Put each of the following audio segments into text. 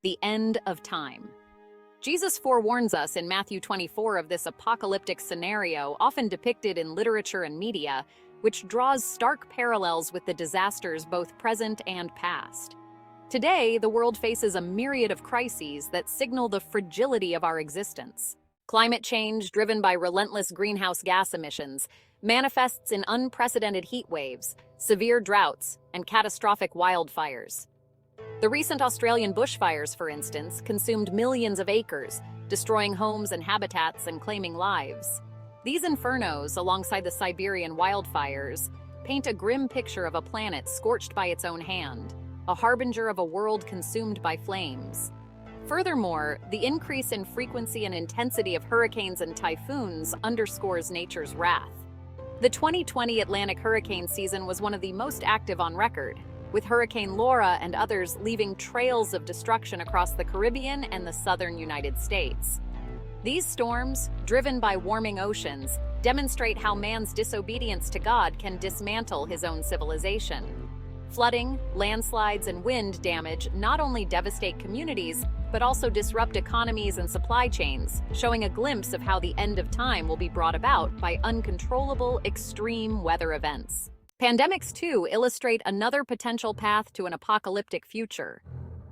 the end of time. Jesus forewarns us in Matthew 24 of this apocalyptic scenario often depicted in literature and media, which draws stark parallels with the disasters both present and past. Today, the world faces a myriad of crises that signal the fragility of our existence. Climate change, driven by relentless greenhouse gas emissions, manifests in unprecedented heat waves, severe droughts, and catastrophic wildfires. The recent Australian bushfires, for instance, consumed millions of acres, destroying homes and habitats and claiming lives. These infernos, alongside the Siberian wildfires, paint a grim picture of a planet scorched by its own hand, a harbinger of a world consumed by flames. Furthermore, the increase in frequency and intensity of hurricanes and typhoons underscores nature's wrath. The 2020 Atlantic hurricane season was one of the most active on record, with Hurricane Laura and others leaving trails of destruction across the Caribbean and the southern United States. These storms, driven by warming oceans, demonstrate how man's disobedience to God can dismantle his own civilization. Flooding, landslides, and wind damage not only devastate communities, but also disrupt economies and supply chains, showing a glimpse of how the end of time will be brought about by uncontrollable extreme weather events. Pandemics, too, illustrate another potential path to an apocalyptic future.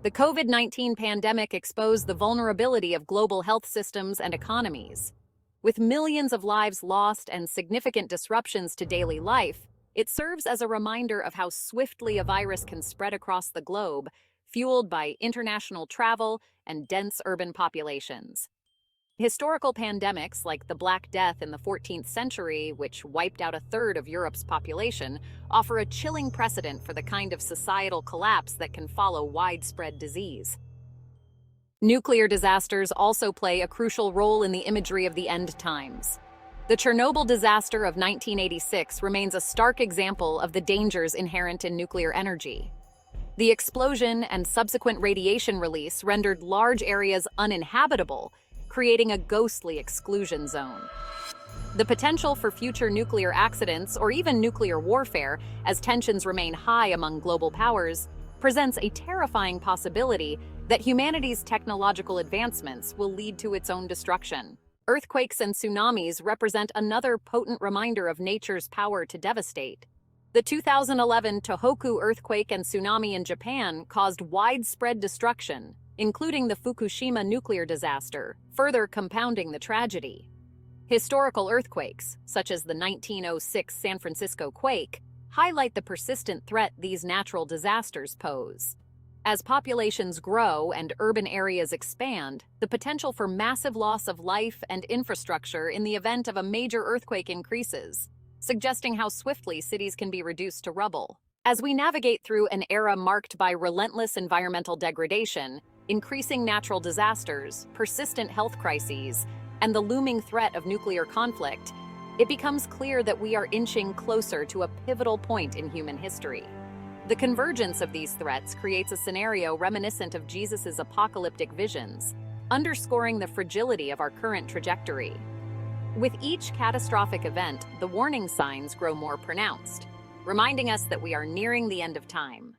The COVID-19 pandemic exposed the vulnerability of global health systems and economies. With millions of lives lost and significant disruptions to daily life, it serves as a reminder of how swiftly a virus can spread across the globe, fueled by international travel and dense urban populations. Historical pandemics like the Black Death in the 14th century, which wiped out a third of Europe's population, offer a chilling precedent for the kind of societal collapse that can follow widespread disease. Nuclear disasters also play a crucial role in the imagery of the end times. The Chernobyl disaster of 1986 remains a stark example of the dangers inherent in nuclear energy. The explosion and subsequent radiation release rendered large areas uninhabitable, creating a ghostly exclusion zone. The potential for future nuclear accidents or even nuclear warfare, as tensions remain high among global powers, presents a terrifying possibility that humanity's technological advancements will lead to its own destruction. Earthquakes and tsunamis represent another potent reminder of nature's power to devastate. The 2011 Tohoku earthquake and tsunami in Japan caused widespread destruction, including the Fukushima nuclear disaster, further compounding the tragedy. Historical earthquakes, such as the 1906 San Francisco quake, highlight the persistent threat these natural disasters pose. As populations grow and urban areas expand, the potential for massive loss of life and infrastructure in the event of a major earthquake increases, suggesting how swiftly cities can be reduced to rubble. As we navigate through an era marked by relentless environmental degradation, increasing natural disasters, persistent health crises, and the looming threat of nuclear conflict, it becomes clear that we are inching closer to a pivotal point in human history. The convergence of these threats creates a scenario reminiscent of Jesus' apocalyptic visions, underscoring the fragility of our current trajectory. With each catastrophic event, the warning signs grow more pronounced, reminding us that we are nearing the end of time.